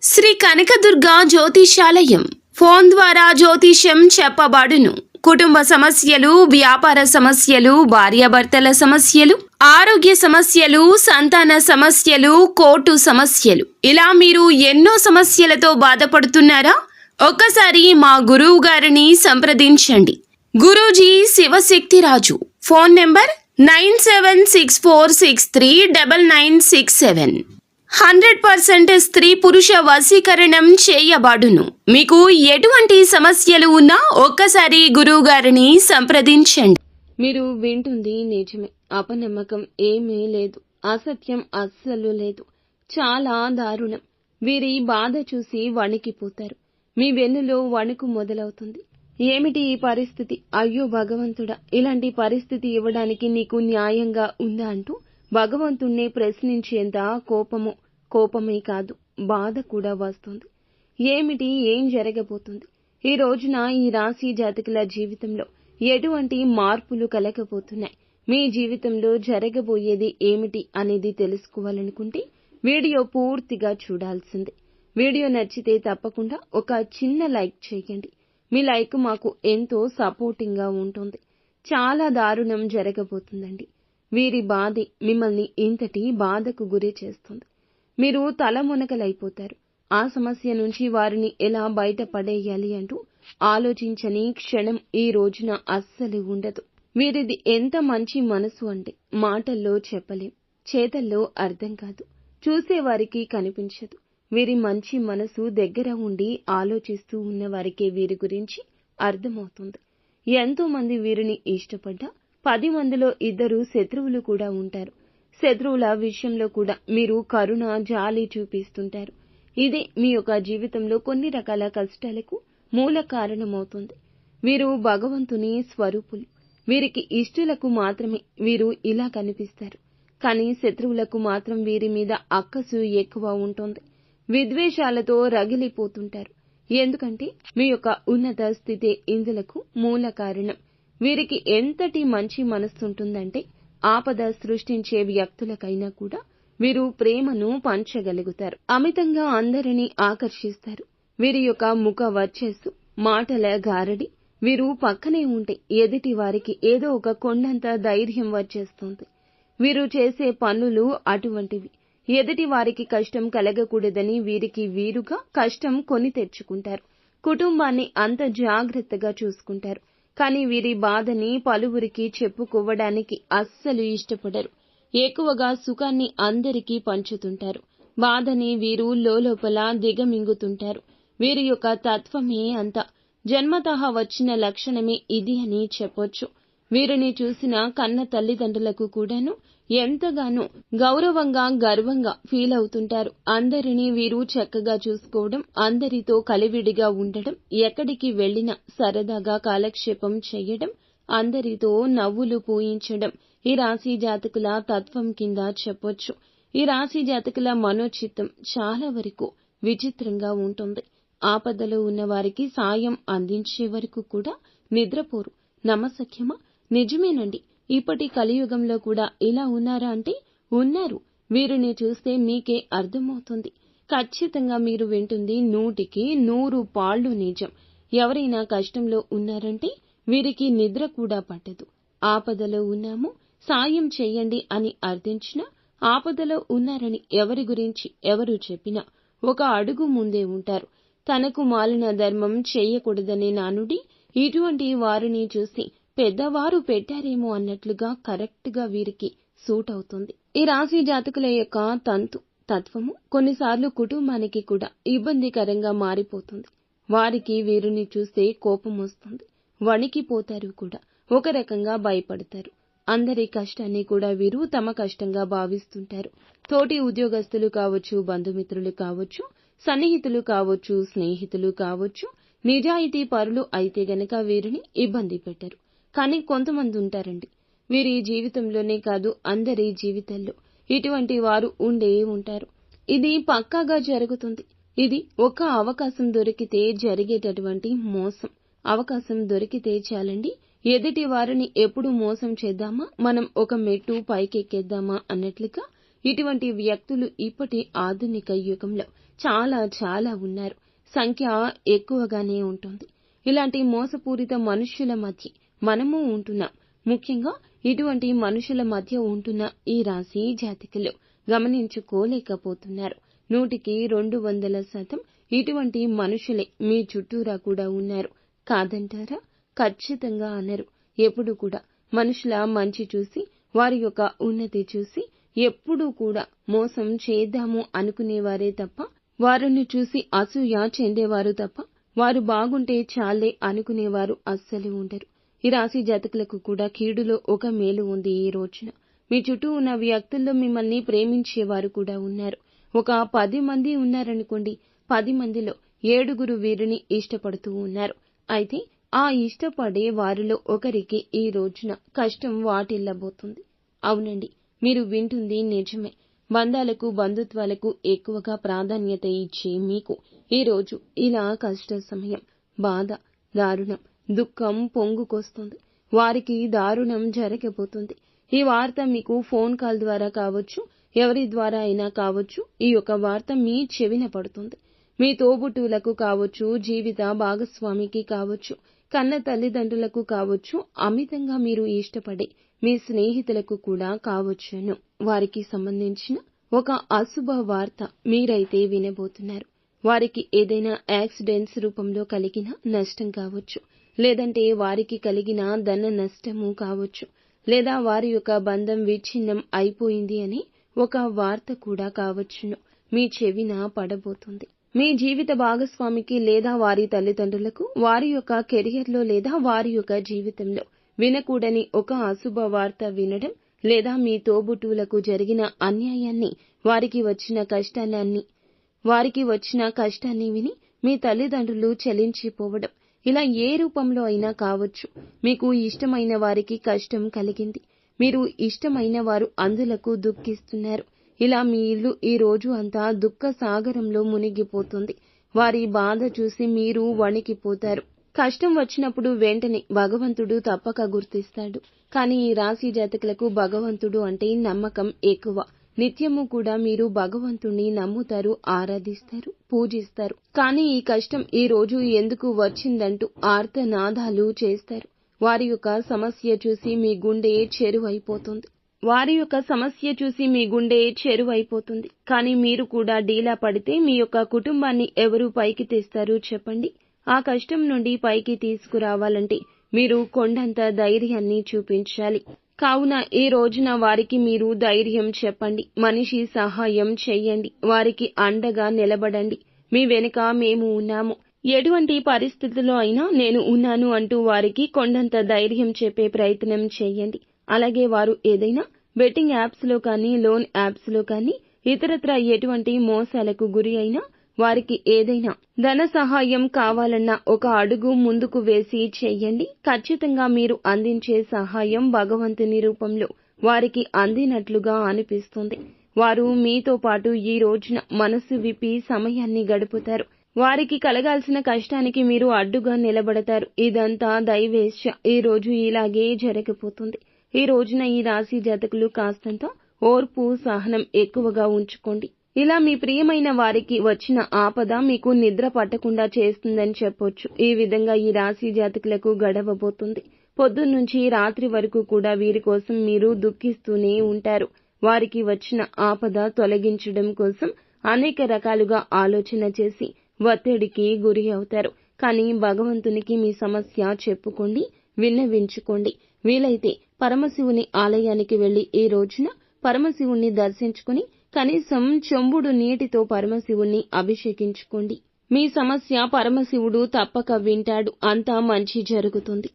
Shri Kanakadurga జ్యోతిషాలయం phone ద్వారా జ్యోతిష్యం చెప్పబడును. కుటుంబ సమస్యలు, వ్యాపార సమస్యలు, భార్యాభర్తల సమస్యలు, ఆరోగ్య సమస్యలు, సంతాన సమస్యలు, కోర్టు సమస్యలు, ఇలా మీరు ఎన్నో సమస్యలతో బాధపడుతున్నారా? ఒక్కసారి మా గురువు గారిని సంప్రదించండి. గురూజీ శివశక్తిరాజు. Phone number 9764639967. 100% స్త్రీ పురుష వశీకరణం చేయబడును. మీకు ఎటువంటి సమస్యలు ఉన్నా ఒక్కసారి గురువు గారిని సంప్రదించండి. మీరు వింటుంది నిజమే. అపనమ్మకం ఏమీ లేదు, అసత్యం అస్సలు లేదు. చాలా దారుణం. వీరి బాధ చూసి వణికిపోతారు. మీ వెన్నులో వణుకు మొదలవుతుంది. ఏమిటి ఈ పరిస్థితి? అయ్యో భగవంతుడా, ఇలాంటి పరిస్థితి ఇవ్వడానికి నీకు న్యాయంగా ఉందా అంటూ భగవంతుణ్ణి ప్రశ్నించేంత కోపమే కాదు, బాధ కూడా వస్తుంది. ఏమిటి, ఏం జరగబోతుంది? ఈ రోజున ఈ రాశి జాతకుల జీవితంలో ఎటువంటి మార్పులు కలగబోతున్నాయి? మీ జీవితంలో జరగబోయేది ఏమిటి అనేది తెలుసుకోవాలనుకుంటే వీడియో పూర్తిగా చూడాల్సిందే. వీడియో నచ్చితే తప్పకుండా ఒక చిన్న లైక్ చేయండి. మీ లైక్ మాకు ఎంతో సపోర్టింగ్ గా ఉంటుంది. చాలా దారుణం జరగబోతుందండి. వీరి బాధే మిమ్మల్ని ఇంతటి బాధకు గురి చేస్తుంది. మీరు తలమునకలైపోతారు. ఆ సమస్య నుంచి వారిని ఎలా బయటపడేయాలి అంటూ ఆలోచించని క్షణం ఈ రోజున అస్సలు ఉండదు. వీరిది ఎంత మంచి మనసు అంటే మాటల్లో చెప్పలేం, చేతల్లో అర్థం కాదు, చూసేవారికి కనిపించదు. వీరి మంచి మనసు దగ్గర ఉండి ఆలోచిస్తూ ఉన్న వారికే వీరి గురించి అర్థమవుతుంది. ఎంతో మంది వీరిని ఇష్టపడ్డా 10 మందిలో 2 శత్రువులు కూడా ఉంటారు. శత్రువుల విషయంలో కూడా మీరు కరుణ, జాలి చూపిస్తుంటారు. ఇదే మీ యొక్క జీవితంలో కొన్ని రకాల కష్టాలకు మూల కారణమవుతుంది. వీరు భగవంతుని స్వరూపులు. వీరికి ఇష్టులకు మాత్రమే వీరు ఇలా కనిపిస్తారు. కానీ శత్రువులకు మాత్రం వీరి మీద అక్కసు ఎక్కువ ఉంటుంది. విద్వేషాలతో రగిలిపోతుంటారు. ఎందుకంటే మీ యొక్క ఉన్నత స్థితే ఇందులకు మూల కారణం. వీరికి ఎంతటి మంచి మనస్సుంటుందంటే ఆపద సృష్టించే వ్యక్తులకైనా కూడా వీరు ప్రేమను పంచగలుగుతారు. అమితంగా అందరినీ ఆకర్షిస్తారు. వీరి యొక్క ముఖ వర్చస్సు, మాటల గారడి, వీరు పక్కనే ఉంటే ఎదుటి వారికి ఏదో ఒక కొండంత ధైర్యం వచ్చేస్తుంది. వీరు చేసే పనులు అటువంటివి. ఎదుటి వారికి కష్టం కలగకూడదని వీరికి వీరుగా కష్టం కొని తెచ్చుకుంటారు. కుటుంబాన్ని అంత జాగ్రత్తగా చూసుకుంటారు. కానీ వీరి బాధని పలువురికి చెప్పుకోవడానికి అస్సలు ఇష్టపడరు. ఎక్కువగా సుఖాన్ని అందరికీ పంచుతుంటారు. బాధని వీరు లోపల దిగమింగుతుంటారు. వీరి యొక్క తత్వమే అంత. జన్మతః వచ్చిన లక్షణమే ఇది అని చెప్పొచ్చు. వీరిని చూసిన కన్న తల్లిదండ్రులకు కూడాను ఎంతగానో గౌరవంగా, గర్వంగా ఫీల్ అవుతుంటారు. అందరినీ వీరు చక్కగా చూసుకోవడం, అందరితో కలివిడిగా ఉండడం, ఎక్కడికి వెళ్లినా సరదాగా కాలక్షేపం చేయడం, అందరితో నవ్వులు పూయించడం ఈ రాశి జాతకుల తత్వం కింద చెప్పొచ్చు. ఈ రాశి జాతకుల మనోచిత్తం చాలా వరకు విచిత్రంగా ఉంటుంది. ఆపదలో ఉన్న వారికి సాయం అందించే వరకు కూడా నిద్రపోరు. నమ్మసఖ్యమా? నిజమేనండి. ఇప్పటి కలియుగంలో కూడా ఇలా ఉన్నారా అంటే ఉన్నారు. వీరిని చూస్తే మీకే అర్థమవుతుంది. ఖచ్చితంగా మీరు వింటుంది 100కి 100 పాళ్ళు నిజం. ఎవరైనా కష్టంలో ఉన్నారంటే వీరికి నిద్ర కూడా పట్టదు. ఆపదలో ఉన్నాము, సాయం చెయ్యండి అని అర్థించినా, ఆపదలో ఉన్నారని ఎవరి గురించి ఎవరు చెప్పినా ఒక అడుగు ముందే ఉంటారు. తనకు మాలిన ధర్మం చేయకూడదనే నానుడి ఇటువంటి వారిని చూసి పెద్దవారు పెట్టారేమో అన్నట్లుగా కరెక్ట్ గా వీరికి సూట్ అవుతుంది. ఈ రాశి జాతకుల యొక్క తత్వము కొన్నిసార్లు కుటుంబానికి కూడా ఇబ్బందికరంగా మారిపోతుంది. వారికి వీరిని చూస్తే కోపం వస్తుంది, వణికిపోతారు కూడా, ఒక రకంగా భయపడతారు. అందరి కష్టాన్ని కూడా వీరు తమ కష్టంగా భావిస్తుంటారు. తోటి ఉద్యోగస్తులు కావచ్చు, బంధుమిత్రులు కావచ్చు, సన్నిహితులు కావచ్చు, స్నేహితులు కావచ్చు, నిజాయితీ పరులు అయితే గనక వీరిని ఇబ్బంది పెట్టరు. కానీ కొంతమంది ఉంటారండి, వీరి జీవితంలోనే కాదు అందరి జీవితాల్లో ఇటువంటి వారు ఉండే ఉంటారు. ఇది పక్కాగా జరుగుతుంది. ఇది ఒక అవకాశం దొరికితే జరిగేటటువంటి మోసం. అవకాశం దొరికితే చాలండి, ఎదుటి వారిని ఎప్పుడు మోసం చేద్దామా, మనం ఒక మెట్టు పైకెక్కేద్దామా అన్నట్లుగా ఇటువంటి వ్యక్తులు ఇప్పటి ఆధునిక యుగంలో చాలా చాలా ఉన్నారు. సంఖ్య ఎక్కువగానే ఉంటుంది. ఇలాంటి మోసపూరిత మనుష్యుల మధ్య మనము ఉంటున్నాం. ముఖ్యంగా ఇటువంటి మనుషుల మధ్య ఉంటున్న ఈ రాశి జాతకులు గమనించుకోలేకపోతున్నారు. 100కి 200% ఇటువంటి మనుషులే మీ చుట్టూరా కూడా ఉన్నారు. కాదంటారా? ఖచ్చితంగా అనరు. ఎప్పుడు కూడా మనుషుల మంచి చూసి, వారి యొక్క ఉన్నతి చూసి ఎప్పుడూ కూడా మోసం చేద్దాము అనుకునేవారే తప్ప, వారిని చూసి అసూయ చెందేవారు తప్ప, వారు బాగుంటే చాలే అనుకునేవారు అస్సలు ఉండరు. ఈ రాశి జాతకులకు కూడా కీడులో ఒక మేలు ఉంది. ఈ రోజున మీ చుట్టూ ఉన్న వ్యక్తుల్లో మిమ్మల్ని ప్రేమించేవారు కూడా ఉన్నారు. ఒక 10 మంది ఉన్నారనుకోండి, 10 మందిలో 7 వీరిని ఇష్టపడుతూ ఉన్నారు. అయితే ఆ ఇష్టపడే వారిలో ఒకరికి ఈ రోజున కష్టం వాటిల్లబోతుంది. అవునండి, మీరు వింటుంది నిజమే. బంధాలకు, బంధుత్వాలకు ఎక్కువగా ప్రాధాన్యత ఇచ్చే మీకు ఈ రోజు ఇలా కష్ట సమయం, బాధ, దారుణం, దుఃఖం పొంగుకొస్తుంది. వారికి దారుణం జరగబోతుంది. ఈ వార్త మీకు ఫోన్ కాల్ ద్వారా కావచ్చు, ఎవరి ద్వారా అయినా కావచ్చు, ఈ యొక్క వార్త మీ చెవిన పడుతుంది. మీ తోబుట్టువులకు కావచ్చు, జీవిత భాగస్వామికి కావచ్చు, కన్న తల్లిదండ్రులకు కావచ్చు, అమితంగా మీరు ఇష్టపడే మీ స్నేహితులకు కూడా కావచ్చును. వారికి సంబంధించిన ఒక అశుభ వార్త మీరైతే వినబోతున్నారు. వారికి ఏదైనా యాక్సిడెంట్స్ రూపంలో కలిగిన నష్టం కావచ్చు, లేదంటే వారికి కలిగిన ధన నష్టము కావచ్చు, లేదా వారి యొక్క బంధం విచ్ఛిన్నం అయిపోయింది అని ఒక వార్త కూడా కావచ్చును మీ చెవిన పడబోతుంది. మీ జీవిత భాగస్వామికి లేదా వారి తల్లిదండ్రులకు వారి యొక్క కెరియర్లో లేదా వారి యొక్క జీవితంలో వినకూడని ఒక అశుభ వార్త వినడం, లేదా మీ తోబుట్టువులకు జరిగిన అన్యాయాన్ని, వారికి వచ్చిన కష్టాన్ని విని మీ తల్లిదండ్రులు చలించిపోవడం, ఇలా ఏ రూపంలో అయినా కావచ్చు. మీకు ఇష్టమైన వారికి కష్టం కలిగింది, మీరు ఇష్టమైన వారు అందులకు దుఃఖిస్తున్నారు. ఇలా మీ ఇల్లు ఈ రోజు అంతా దుఃఖ సాగరంలో మునిగిపోతుంది. వారి బాధ చూసి మీరు వణికిపోతారు. కష్టం వచ్చినప్పుడు వెంటనే భగవంతుడు తప్పక గుర్తిస్తాడు. కానీ ఈ రాశి జాతకులకు భగవంతుడు అంటే నమ్మకం ఎక్కువ. నిత్యము కూడా మీరు భగవంతుణ్ణి నమ్ముతారు, ఆరాధిస్తారు, పూజిస్తారు. కానీ ఈ కష్టం ఈ రోజు ఎందుకు వచ్చిందంటూ ఆర్తనాదాలు చేస్తారు. వారి యొక్క సమస్య చూసి మీ గుండె చెరువైపోతుంది. కానీ మీరు కూడా డీలా పడితే మీ యొక్క కుటుంబాన్ని ఎవరు పైకి తెస్తారు చెప్పండి? ఆ కష్టం నుండి పైకి తీసుకురావాలంటే మీరు కొండంత ధైర్యాన్ని చూపించాలి. కావున ఈ రోజున వారికి మీరు ధైర్యం చెప్పండి. మనిషి సహాయం చెయ్యండి. వారికి అండగా నిలబడండి. మీ వెనుక మేము ఉన్నాము, ఎటువంటి పరిస్థితుల్లో అయినా నేను ఉన్నాను అంటూ వారికి కొండంత ధైర్యం చెప్పే ప్రయత్నం చేయండి. అలాగే వారు ఏదైనా బెట్టింగ్ యాప్స్ లో కానీ, లోన్ యాప్స్ లో కానీ, ఇతరత్రా ఎటువంటి మోసాలకు గురి అయినా, వారికి ఏదైనా ధన సహాయం కావాలన్నా ఒక అడుగు ముందుకు వేసి చెయ్యండి. ఖచ్చితంగా మీరు అందించే సహాయం భగవంతుని రూపంలో వారికి అందినట్లుగా అనిపిస్తుంది. వారు మీతో పాటు ఈ రోజున మనసు విప్పి సమయాన్ని గడుపుతారు. వారికి కలగాల్సిన కష్టానికి మీరు అడ్డుగా నిలబడతారు. ఇదంతా దైవేచ్ఛ. ఈ రోజు ఇలాగే జరగబోతుంది. ఈ రోజున ఈ రాశి జాతకులు కాస్తంత ఓర్పు, సహనం ఎక్కువగా ఉంచుకోండి. ఇలా మీ ప్రియమైన వారికి వచ్చిన ఆపద మీకు నిద్ర పట్టకుండా చేస్తుందని చెప్పొచ్చు. ఈ విధంగా ఈ రాశి జాతకులకు గడవబోతుంది. పొద్దున్నుంచి రాత్రి వరకు కూడా వీరి కోసం మీరు దుఃఖిస్తూనే ఉంటారు. వారికి వచ్చిన ఆపద తొలగించడం కోసం అనేక రకాలుగా ఆలోచన చేసి ఒత్తిడికి గురి అవుతారు. కానీ భగవంతునికి మీ సమస్య చెప్పుకోండి, విన్నవించుకోండి. వీలైతే పరమశివుని ఆలయానికి వెళ్లి ఈ రోజున పరమశివుణ్ణి దర్శించుకుని కనీసం చెంబుడు నీటితో పరమశివుణ్ణి అభిషేకించుకోండి. మీ సమస్య పరమశివుడు తప్పక వింటాడు. అంతా మంచి జరుగుతుంది.